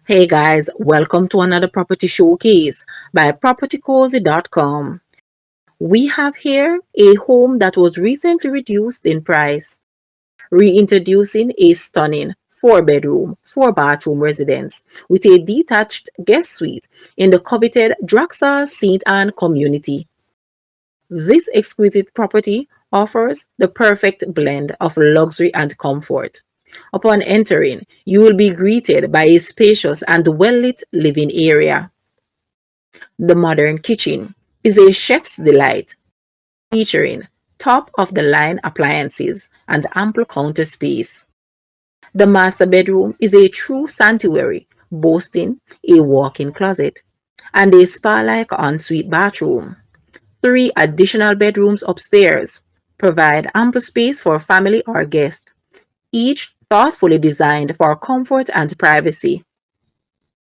Hey guys, welcome to another property showcase by propertycozy.com. We have here a home that was recently reduced in price, reintroducing a stunning 4 bedroom, 4 bathroom residence with a detached guest suite in the coveted Drax St. Anne community. This exquisite property offers the perfect blend of luxury and comfort. Upon entering, you will be greeted by a spacious and well-lit living area. The modern kitchen is a chef's delight, featuring top-of-the-line appliances and ample counter space. The master bedroom is a true sanctuary, boasting a walk-in closet and a spa-like ensuite bathroom. 3 additional bedrooms upstairs provide ample space for family or guests, each thoughtfully designed for comfort and privacy.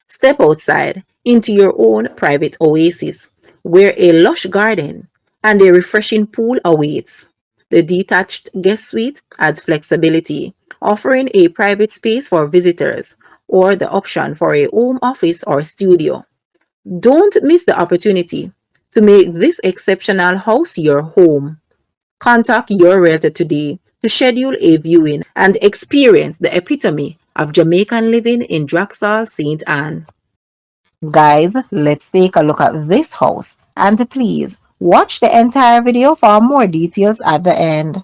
Step outside into your own private oasis, where a lush garden and a refreshing pool awaits. The detached guest suite adds flexibility, offering a private space for visitors or the option for a home office or studio. Don't miss the opportunity to make this exceptional house your home. Contact your realtor today to schedule a viewing and experience the epitome of Jamaican living in Draxall, St. Anne. Guys, let's take a look at this house and please watch the entire video for more details at the end.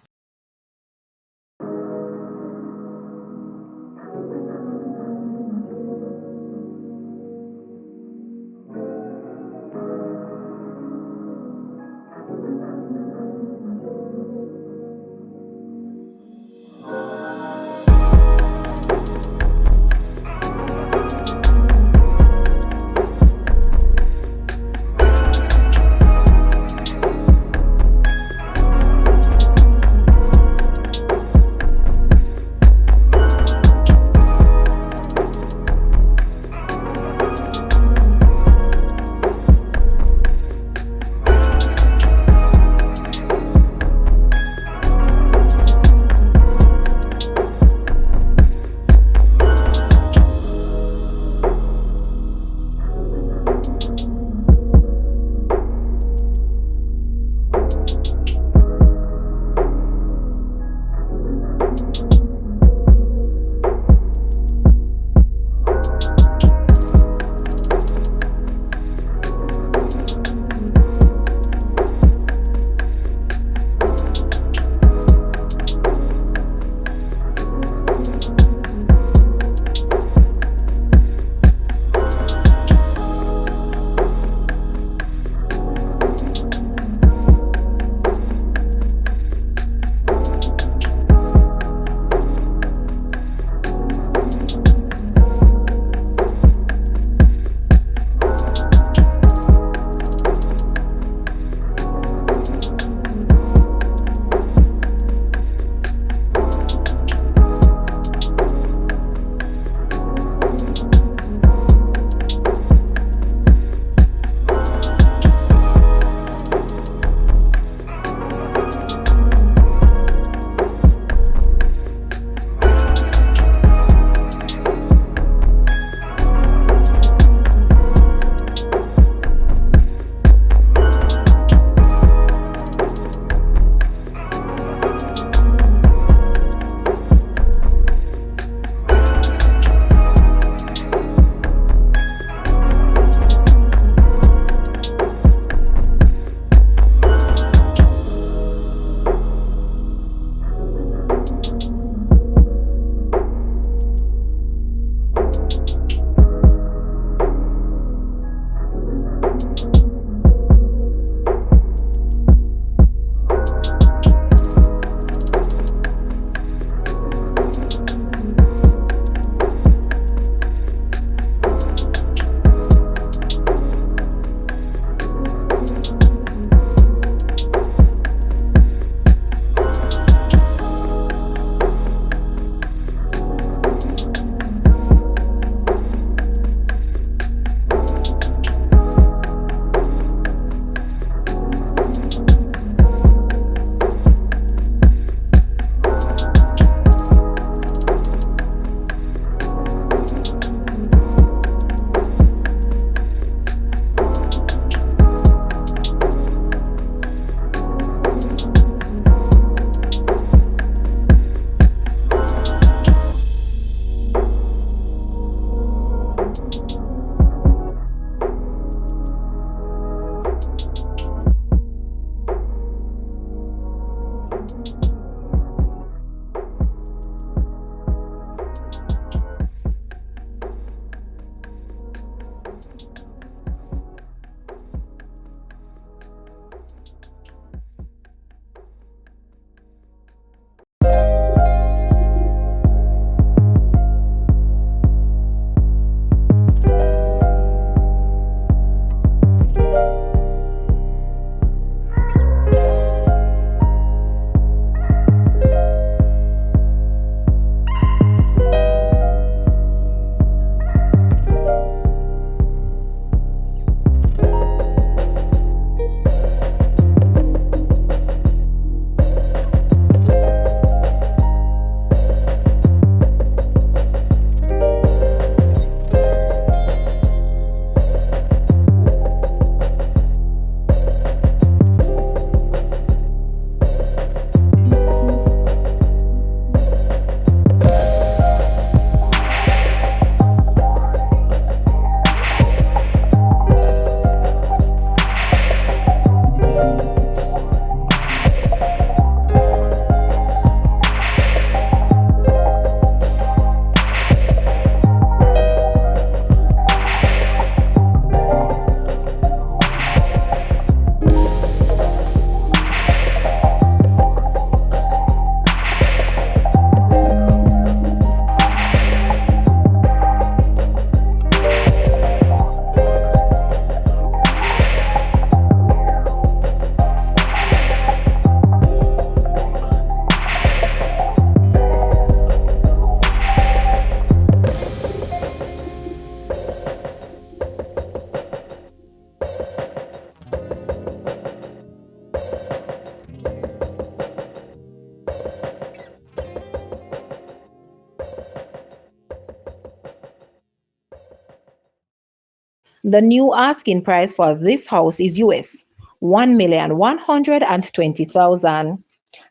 The new asking price for this house is US 1,120,000,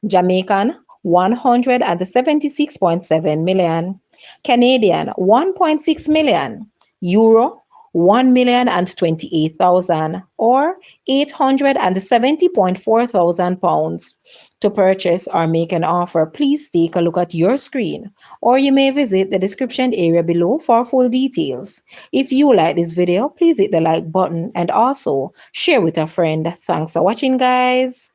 Jamaican 176.7 million, Canadian 1.6 million, Euro 1,028,000 or 870.4 thousand pounds. To purchase or make an offer, please take a look at your screen or you may visit the description area below for full details. If you like this video, please hit the like button and also share with a friend. Thanks for watching, guys.